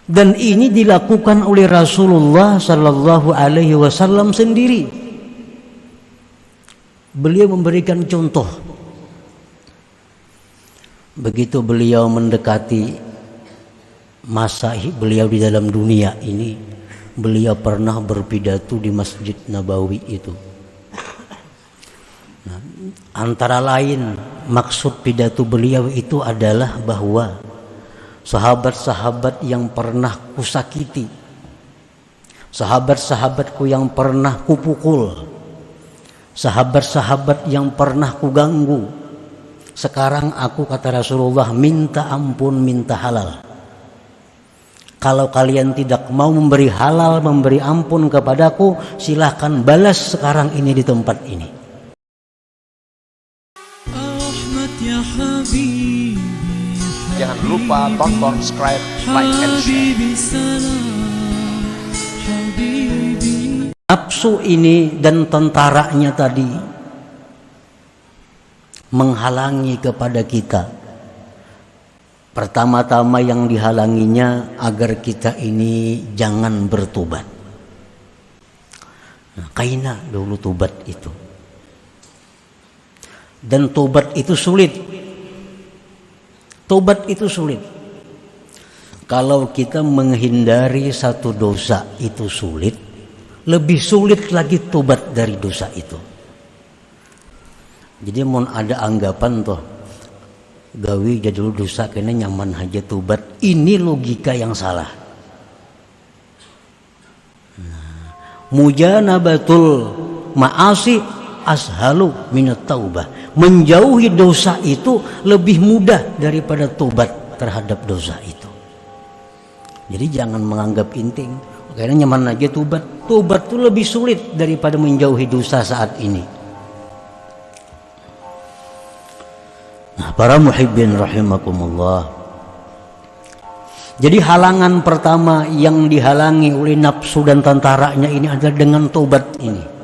Dan ini dilakukan oleh Rasulullah Sallallahu Alaihi Wasallam sendiri. Beliau memberikan contoh. Begitu beliau mendekati masa beliau di dalam dunia ini, beliau pernah berpidato di Masjid Nabawi itu. Nah, antara lain maksud pidato beliau itu adalah bahwa sahabat-sahabat yang pernah kusakiti, sahabat-sahabatku yang pernah kupukul, sahabat-sahabat yang pernah kuganggu, sekarang aku, kata Rasulullah, minta ampun, minta halal. Kalau kalian tidak mau memberi halal, memberi ampun kepadaku, silahkan balas sekarang ini di tempat ini. Jangan lupa tonton, subscribe, like, and share. Nafsu ini dan tentaranya tadi menghalangi kepada kita. Pertama-tama yang dihalanginya agar kita ini jangan bertobat. Nah, Kaina dulu tobat itu. Dan tobat itu sulit. Tobat itu sulit. Kalau kita menghindari satu dosa itu sulit, lebih sulit lagi tobat dari dosa itu. Jadi mau ada anggapan toh, gawi jadul dosa kena nyaman aja tobat. Ini logika yang salah. Mujanabatul ma'asi ashalu minat taubah. Menjauhi dosa itu lebih mudah daripada tobat terhadap dosa itu. Jadi jangan menganggap penting, kayaknya nyaman aja tobat. Tobat itu lebih sulit daripada menjauhi dosa saat ini. Nah, para muhibbin rahimakumullah. Jadi halangan pertama yang dihalangi oleh nafsu dan tentaranya ini adalah dengan tobat ini.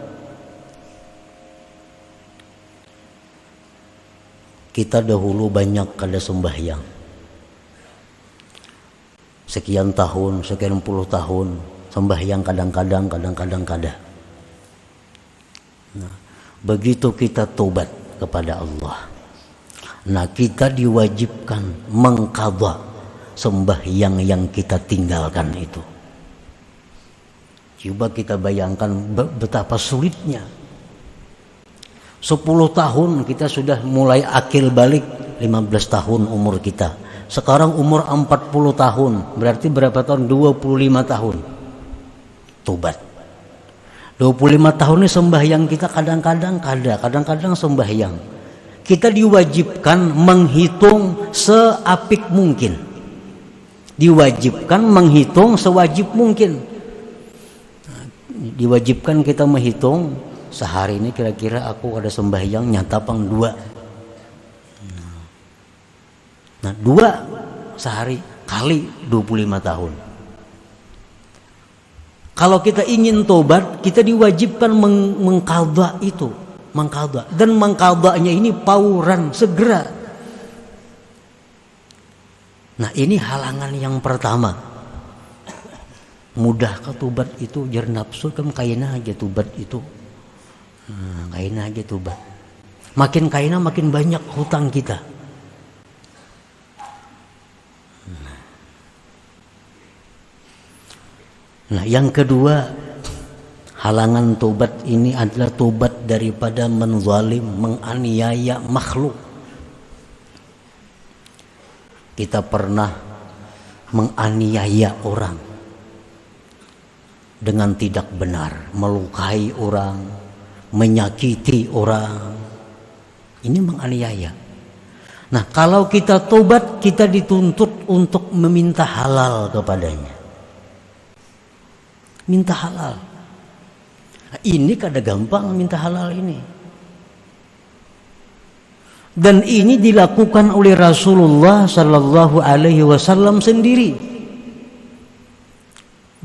Kita dahulu banyak kada sembahyang. Sekian tahun, sekian puluh tahun sembahyang kadang-kadang kada. Nah, begitu kita tobat kepada Allah, nah kita diwajibkan mengqadha sembahyang yang kita tinggalkan itu. Coba kita bayangkan betapa sulitnya. 10 tahun kita sudah mulai akil balik, 15 tahun umur kita. Sekarang umur 40 tahun, berarti berapa tahun? 25 tahun. Tobat. 25 tahun ini sembahyang kita kadang-kadang sembahyang. Kita diwajibkan menghitung seapik mungkin. Diwajibkan menghitung sewajib mungkin. Diwajibkan kita menghitung sehari ini kira-kira aku ada sembahyang nyata pang 2. Nah 2 sehari kali 25 tahun. Kalau kita ingin tobat, kita diwajibkan mengqadha itu, mengqadha. Dan mengqadhanya ini pauran, segera. Nah ini halangan yang pertama. Mudah ke tobat itu, jar nafsu kan kaina aja tobat itu. Kaina aja tobat. Makin kaina makin banyak hutang kita. Nah yang kedua, halangan tobat ini adalah tobat daripada menzalim, menganiaya makhluk. Kita pernah menganiaya orang dengan tidak benar, melukai orang, menyakiti orang. Ini menganiaya. Nah kalau kita tobat, kita dituntut untuk meminta halal kepadanya. Minta halal. Nah, ini kada gampang minta halal ini. Dan ini dilakukan oleh Rasulullah Sallallahu Alaihi Wasallam sendiri.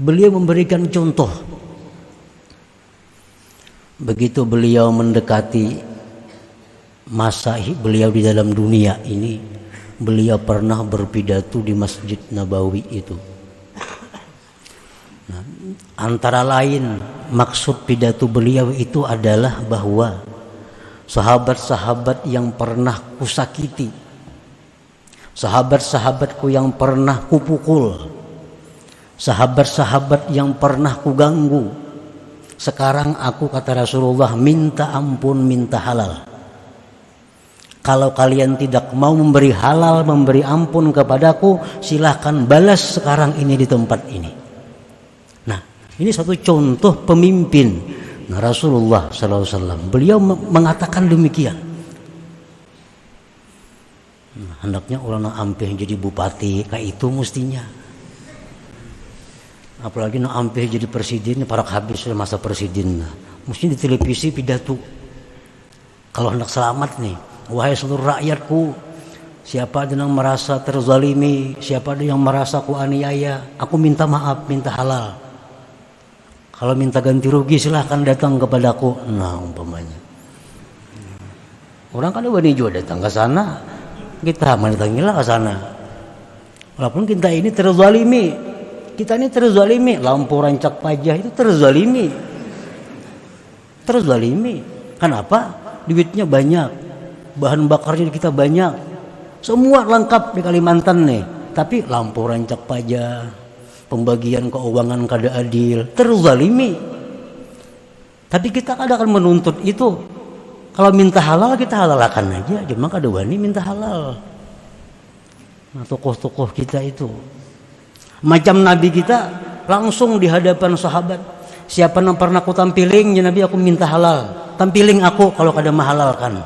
Beliau memberikan contoh. Begitu beliau mendekati masa beliau di dalam dunia ini, beliau pernah berpidato di Masjid Nabawi itu. Antara lain maksud pidato beliau itu adalah bahwa sahabat-sahabat yang pernah kusakiti, sahabat-sahabatku yang pernah kupukul, sahabat-sahabat yang pernah kuganggu, sekarang aku, kata Rasulullah, minta ampun, minta halal. Kalau kalian tidak mau memberi halal, memberi ampun kepadaku, silahkan balas sekarang ini di tempat ini. Nah, ini satu contoh pemimpin. Nah, Rasulullah SAW, beliau mengatakan demikian. Nah, hendaknya orang ampih jadi bupati, kayak itu mestinya. Apalagi nak ampih jadi presiden, para habis sudah masa presiden. Mesti di televisi pidato. Kalau hendak selamat nih, wahai seluruh rakyatku, siapa ada yang merasa terzalimi, siapa ada yang merasa ku aniaya, aku minta maaf, minta halal. Kalau minta ganti rugi silahkan datang kepadaku. Nah, umpamanya orang kan wani juga datang ke sana, kita mendatangilah ke sana. Walaupun kita ini terzalimi, kita ini terzalimi, lampu rancak pajak itu terzalimi. Kenapa? Duitnya banyak, bahan bakarnya kita banyak, semua lengkap di Kalimantan nih. Tapi lampu rancak pajak, pembagian keuangan kada adil, terzalimi. Tapi kita kadang akan menuntut itu. Kalau minta halal kita halalkan aja, cuma kada wani minta halal. Nah, tokoh-tokoh kita itu macam Nabi kita langsung di hadapan sahabat, siapa yang pernah aku tampiling ya Nabi, aku minta halal, tampiling aku kalau kada mahalalkan.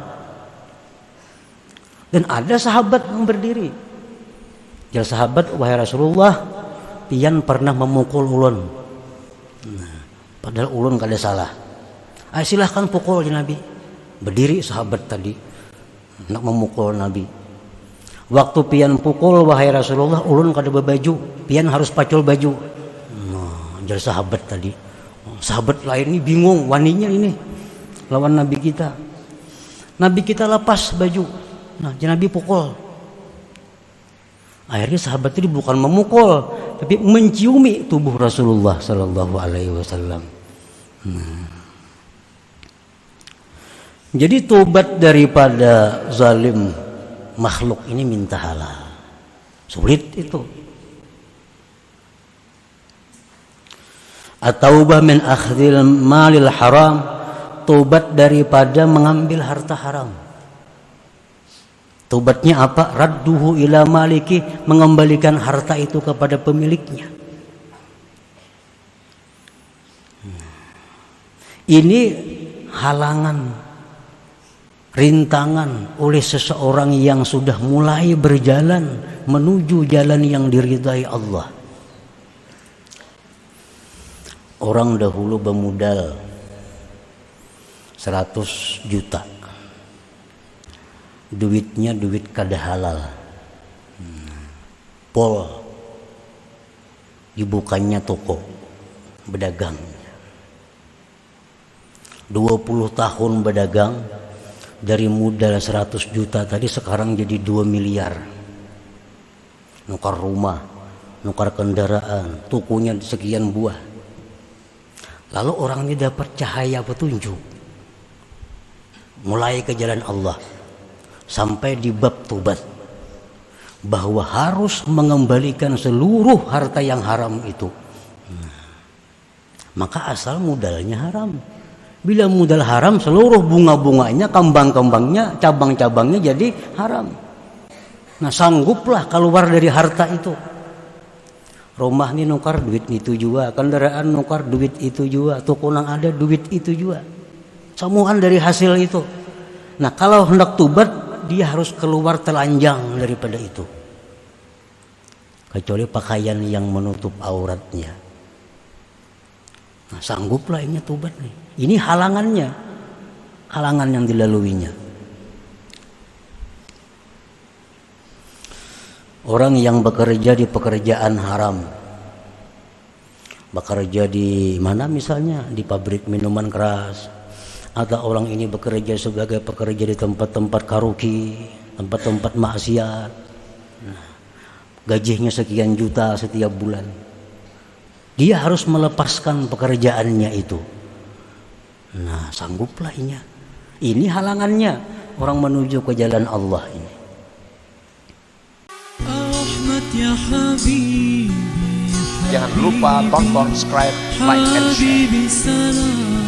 Dan ada sahabat yang berdiri, ya sahabat, wahai Rasulullah, pian pernah memukul ulun. Nah, padahal ulun kada salah. Silahkan pukul ya Nabi. Berdiri sahabat tadi nak memukul Nabi. Waktu pian pukul, wahai Rasulullah, ulun kada berbaju, pian harus pacul baju. Nah, jadi sahabat tadi. Sahabat lain ini bingung, waninya ini lawan Nabi kita. Nabi kita lepas baju. Nah, jadi Nabi pukul. Akhirnya sahabat itu bukan memukul, tapi menciumi tubuh Rasulullah Sallallahu Alaihi Wasallam. Jadi tobat daripada zalim makhluk ini minta halal. Sulit itu. At-taubah min akhdhil malil haram, tobat daripada mengambil harta haram. Tobatnya apa? Radduhu ila maliki, mengembalikan harta itu kepada pemiliknya. Ini halangan, rintangan oleh seseorang yang sudah mulai berjalan menuju jalan yang diridai Allah. Orang dahulu bermodal 100 juta. Duitnya duit kada halal. Pol dibukanya toko berdagang. 20 tahun berdagang, dari modal 100 juta tadi sekarang jadi 2 miliar. Nukar rumah, nukar kendaraan, tukunya sekian buah. Lalu orang ini dapat cahaya petunjuk, mulai ke jalan Allah, sampai di bab tobat, bahwa harus mengembalikan seluruh harta yang haram itu. Maka asal modalnya haram. Bila modal haram, seluruh bunga-bunganya, kembang-kembangnya, cabang-cabangnya jadi haram. Nah, sangguplah keluar dari harta itu. Rumah ini nukar duit itu juga, kendaraan nukar duit itu juga, toko nang ada duit itu juga. Semuaan dari hasil itu. Nah, kalau hendak tobat, dia harus keluar telanjang daripada itu. Kecuali pakaian yang menutup auratnya. Nah, sangguplah ini tobat nih. Ini halangannya, halangan yang dilaluinya. Orang yang bekerja di pekerjaan haram, bekerja di mana misalnya, di pabrik minuman keras, atau orang ini bekerja sebagai pekerja di tempat-tempat karaoke, tempat-tempat maksiat, gajinya sekian juta setiap bulan. Dia harus melepaskan pekerjaannya itu. Nah, sangguplah ini. Ini halangannya orang menuju ke jalan Allah ini. Jangan lupa tonton, subscribe, like, and share.